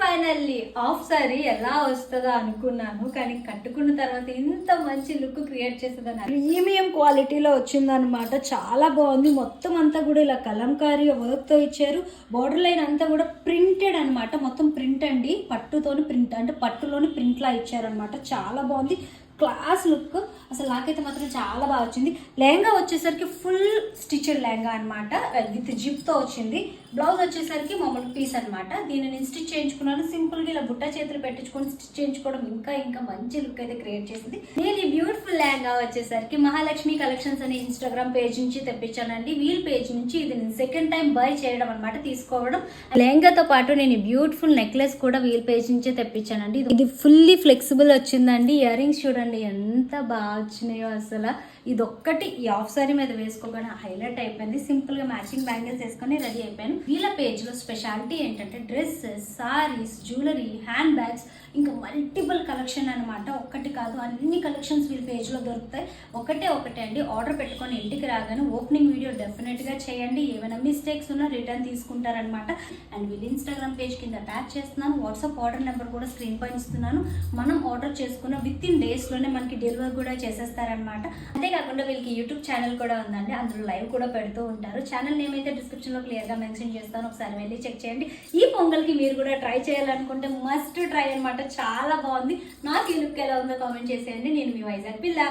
Finally half sorry ఎలా వస్తుందో అనుకున్నాను, కానీ కట్టుకున్న తర్వాత ఇంత మంచి లుక్ క్రియేట్ చేస్తుందని ప్రీమియం క్వాలిటీలో వచ్చిందనమాట. చాలా బాగుంది. మొత్తం అంతా కూడా ఇలా కలంకారీ వర్క్తో ఇచ్చారు. బార్డర్ లైన్ అంతా కూడా ప్రింటెడ్ అనమాట. మొత్తం ప్రింట్ అండి, పట్టుతోని ప్రింట్ అంటే పట్టులోని ప్రింట్లా ఇచ్చారనమాట. చాలా బాగుంది, క్లాస్ లుక్. అసలు నాకైతే మాత్రం చాలా బాగా వచ్చింది. లెహంగా వచ్చేసరికి ఫుల్ స్టిచ్డ్ లెహంగా అనమాట, విత్ జిప్తో వచ్చింది. బ్లౌజ్ వచ్చేసరికి మామూలు పీస్ అనమాట. దీన్ని నేను స్టిచ్ చేయించుకున్నాను. సింపుల్గా ఇలా బుట్ట చేతులు పెట్టించుకొని స్టిచ్ చేయించుకోవడం ఇంకా మంచి లుక్ అయితే క్రియేట్ చేసింది. నేను ఈ బ్యూటిఫుల్ లెహంగా వచ్చేసరికి మహాలక్ష్మి కలెక్షన్స్ అనే ఇన్స్టాగ్రామ్ పేజ్ నుంచి తెప్పించానండి. వీల్ పేజ్ నుంచి ఇది నేను సెకండ్ టైం బై చేయడం అనమాట, తీసుకోవడం. లెహంగాతో పాటు నేను ఈ బ్యూటిఫుల్ నెక్లెస్ కూడా వీల్ పేజ్ నుంచే తెప్పించానండి. ఇది ఫుల్లీ ఫ్లెక్సిబుల్ వచ్చిందండి. ఇయర్ రింగ్స్ చూడండి ఎంత బాగా వచ్చినాయో అసలు. ఇది ఒక్కటి ఈ హాఫ్ సారీ మీద వేసుకోగానే హైలైట్ అయిపోయింది. సింపుల్ గా మ్యాచింగ్ బ్యాంగిల్స్ వేసుకొని రెడీ అయిపోయాను. వీళ్ళ పేజ్ లో స్పెషాలిటీ ఏంటంటే dresses, saris, jewellery, hand bags, ఇంకా మల్టిపుల్ కలెక్షన్ అనమాట. ఒక్కటి కాదు, అన్ని కలెక్షన్స్ వీళ్ళ పేజ్ లో దొరుకుతాయి. ఒకటే అండి, ఆర్డర్ పెట్టుకొని ఇంటికి రాగానే ఓపెనింగ్ వీడియో డెఫినెట్ గా చేయండి. ఏమైనా మిస్టేక్స్ ఉన్నా రిటర్న్ తీసుకుంటారనమాట. అండ్ వీళ్ళ ఇన్స్టాగ్రామ్ పేజ్ కింద అటాచ్ చేస్తున్నాను. వాట్సాప్ ఆర్డర్ నెంబర్ కూడా స్క్రీన్ పైన ఇస్తున్నాను. మనం ఆర్డర్ చేసుకున్న విత్ ఇన్ డేస్ లోనే మనకి డెలివరీ కూడా చేసేస్తారనమాట. అంతేకాకుండా వీళ్ళకి యూట్యూబ్ ఛానల్ కూడా ఉందండి, అందులో లైవ్ కూడా పెడుతూ ఉంటారు. ఛానల్ నేమ్ అయితే డిస్క్రిప్షన్ లో క్లియర్ గా మెన్షన్ చేస్తాను, ఒకసారి వెళ్ళి చెక్ చేయండి. ఈ పొంగల్కి మీరు కూడా ట్రై చేయాలనుకుంటే మస్ట్ ట్రై అనమాట. చాలా బాగుంది. నాకు ఈ లుక్ ఎలా ఉందో కామెంట్ చేసేయండి. నేను మీ వైజాగ్ పిల్ల.